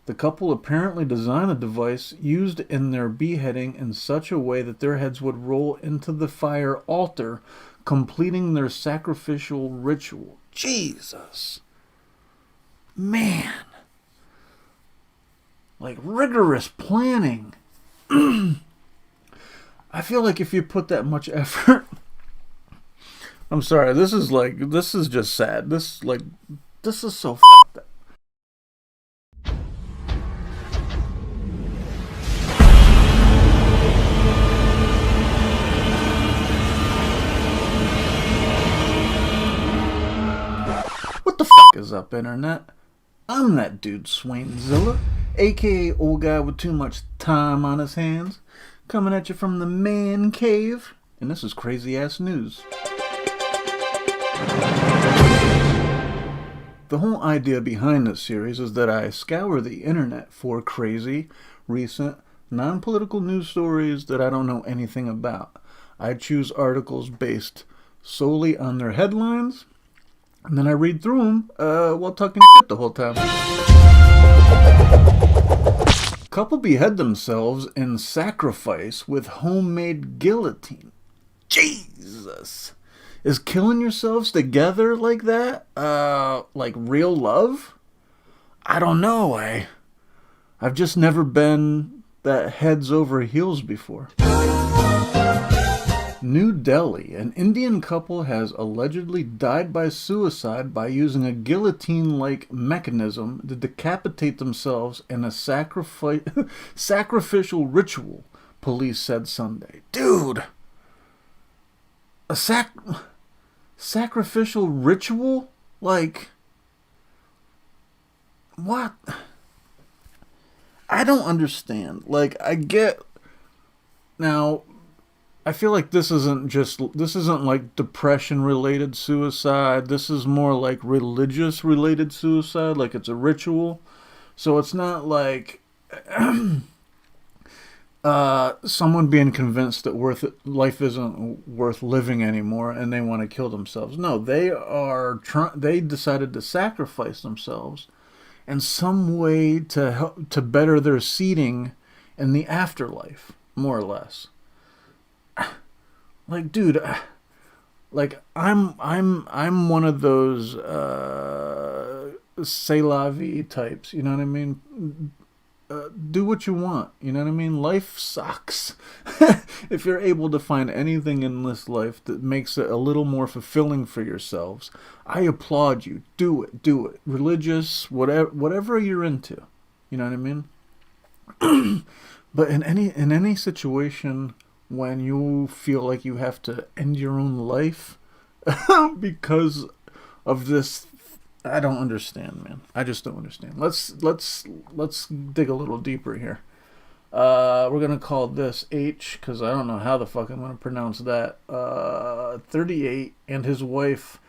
The couple apparently designed the device used in their beheading in such a way that their heads would roll into the fire altar, completing their sacrificial ritual. Jesus. Man. Like rigorous planning. I feel like if you put that much effort, I'm sorry, this is just sad. This is so fucked up. What the fuck is up, internet? I'm that dude, Swainzilla, aka old guy with too much time on his hands, coming at you from the man cave, and this is crazy ass news. The whole idea behind this series is that I scour the internet for crazy, recent, non-political news stories that I don't know anything about. I choose articles based solely on their headlines, and then I read through them while talking shit the whole time. Couple behead themselves in sacrifice with homemade guillotine. Jesus. Is killing yourselves together like that, like real love? I don't know. I've just never been that heads over heels before. New Delhi. An Indian couple has allegedly died by suicide by using a guillotine-like mechanism to decapitate themselves in a sacrificial ritual, police said Sunday. Dude! A sacrificial ritual? Like, what? I don't understand. Like, I get... Now, I feel like this isn't like depression-related suicide. This is more like religious-related suicide. Like, it's a ritual. So it's not like... someone being convinced that life isn't worth living anymore and they want to kill themselves. No, they decided to sacrifice themselves in some way to better their seating in the afterlife, more or less. Like, dude, like I'm one of those c'est la vie types, you know what I mean? Do what you want, you know what I mean? Life sucks. If you're able to find anything in this life that makes it a little more fulfilling for yourselves, I applaud you. Do it. Religious, whatever you're into, you know what I mean? But in any situation when you feel like you have to end your own life because of this, I don't understand, man. I just don't understand. Let's dig a little deeper here. We're gonna call this H, because I don't know how the fuck I'm gonna pronounce that. 38, and his wife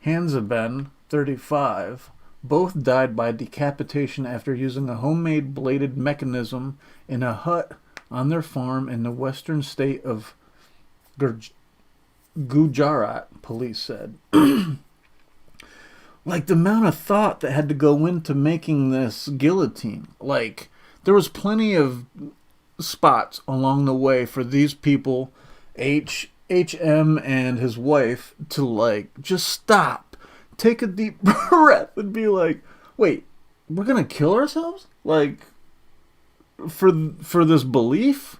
Hanzaben, 35, both died by decapitation after using a homemade bladed mechanism in a hut on their farm in the western state of Gujarat, police said. Like, the amount of thought that had to go into making this guillotine. Like, there was plenty of spots along the way for these people, HM and his wife, to, like, just stop, take a deep breath, and be like, wait, we're gonna kill ourselves? Like, for this belief?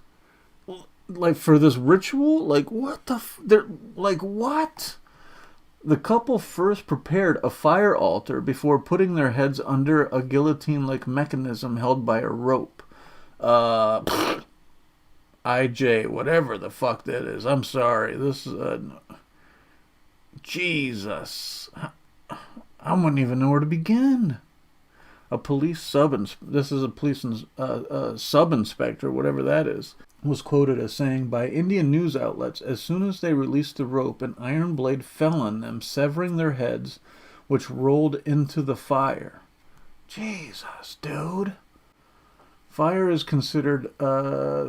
Like, for this ritual? Like, what the they're, like, what? The couple first prepared a fire altar before putting their heads under a guillotine-like mechanism held by a rope. IJ, whatever the fuck that is. I'm sorry. This is... Jesus. I wouldn't even know where to begin. A police sub-inspector, whatever that is, was quoted as saying, by Indian news outlets, as soon as they released the rope, an iron blade fell on them, severing their heads, which rolled into the fire. Jesus, dude. Fire is considered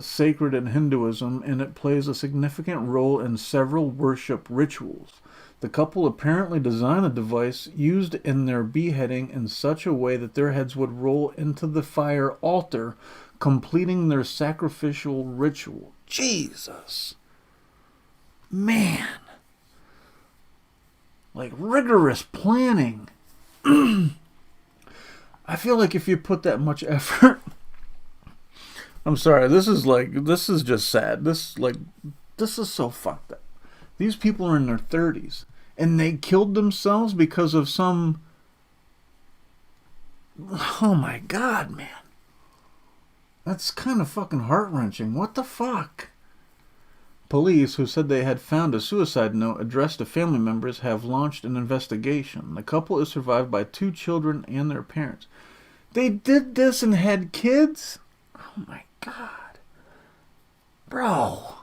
sacred in Hinduism, and it plays a significant role in several worship rituals. The couple apparently designed the device used in their beheading in such a way that their heads would roll into the fire altar, completing their sacrificial ritual. Jesus. Man. Like rigorous planning. I feel like if you put that much effort... I'm sorry, this is just sad. This is so fucked up. These people are in their 30s, and they killed themselves because of some... Oh my God, man. That's kind of fucking heart-wrenching. What the fuck? Police, who said they had found a suicide note addressed to family members, have launched an investigation. The couple is survived by 2 children and their parents. They did this and had kids? Oh my God. Bro.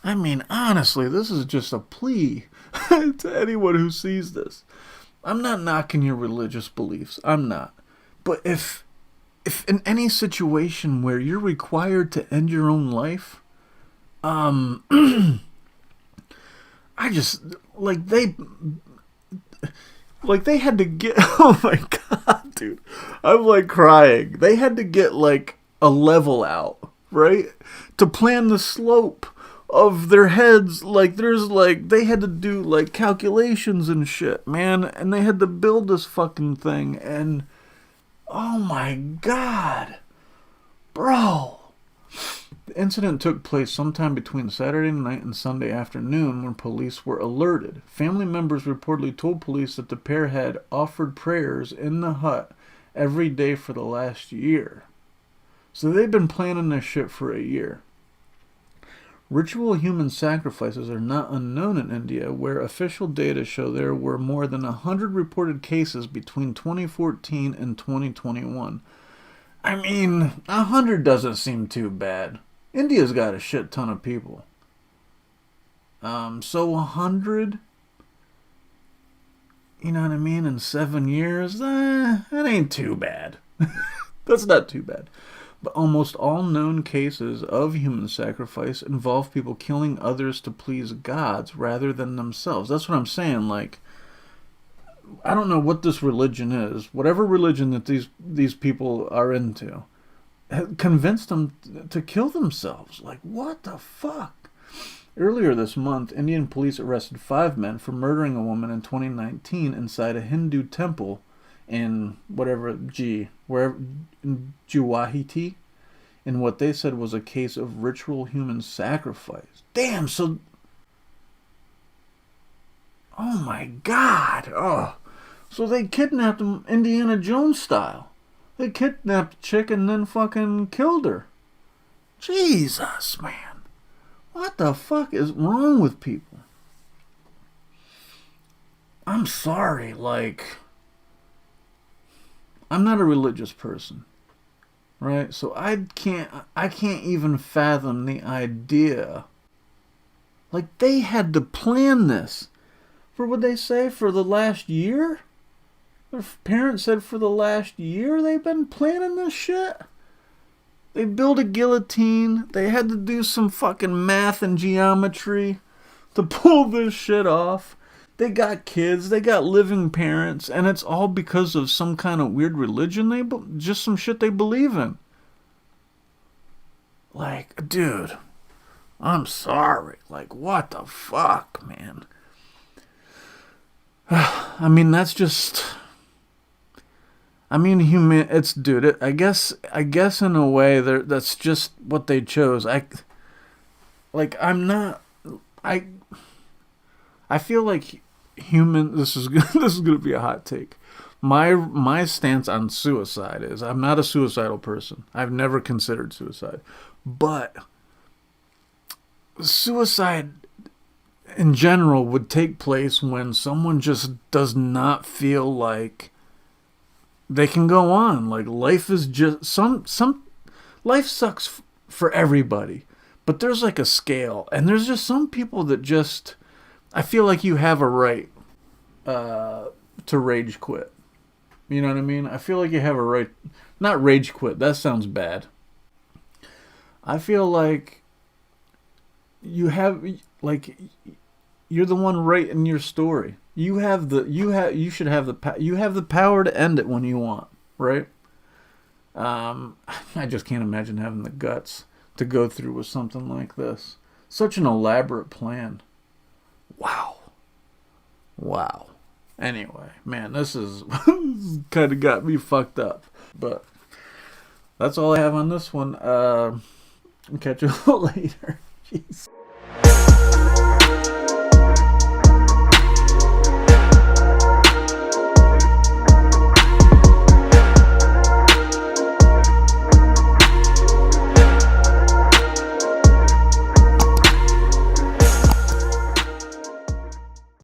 I mean, honestly, this is just a plea to anyone who sees this. I'm not knocking your religious beliefs. I'm not. But if in any situation where you're required to end your own life, I just, they had to get, oh my God, dude. I'm like crying. They had to get a level out, right? To plan the slope of their heads. They had to do calculations and shit, man. And they had to build this fucking thing. And oh my God, bro. The incident took place sometime between Saturday night and Sunday afternoon when police were alerted. Family members reportedly told police that the pair had offered prayers in the hut every day for the last year. So they've been planning this shit for a year. Ritual human sacrifices are not unknown in India, where official data show there were more than 100 reported cases between 2014 and 2021. I mean, 100 doesn't seem too bad. India's got a shit ton of people. So 100, you know what I mean, in 7 years, that ain't too bad. That's not too bad. But almost all known cases of human sacrifice involve people killing others to please gods rather than themselves. That's what I'm saying. I don't know what this religion is. Whatever religion that these people are into, convinced them to kill themselves. What the fuck? Earlier this month, Indian police arrested 5 men for murdering a woman in 2019 inside a Hindu temple in Guwahati, in what they said was a case of ritual human sacrifice. Damn, so... Oh my God. Oh. So they kidnapped him Indiana Jones style. They kidnapped the chick and then fucking killed her. Jesus, man. What the fuck is wrong with people? I'm sorry, I'm not a religious person, right? So I can't even fathom the idea. They had to plan this for, what they say, for the last year? Their parents said for the last year they've been planning this shit? They built a guillotine. They had to do some fucking math and geometry to pull this shit off. They got kids, they got living parents, and it's all because of some kind of weird religion, just some shit they believe in. Dude, I'm sorry. What the fuck, man? I mean, that's just... I mean, I guess in a way, that's just what they chose. I feel like this is gonna be a hot take. My stance on suicide is I'm not a suicidal person. I've never considered suicide, but suicide in general would take place when someone just does not feel like they can go on. Life is just life sucks for everybody, but there's a scale, and there's just some people that just, I feel like you have a right to rage quit. You know what I mean? I feel like you have a right, not rage quit, that sounds bad. I feel like you have, You're the one writing your story. You should have you have the power to end it when you want, right? I just can't imagine having the guts to go through with something like this. Such an elaborate plan. Wow. Wow. Anyway, man, this is kind of got me fucked up. But that's all I have on this one. Catch you later. Jeez.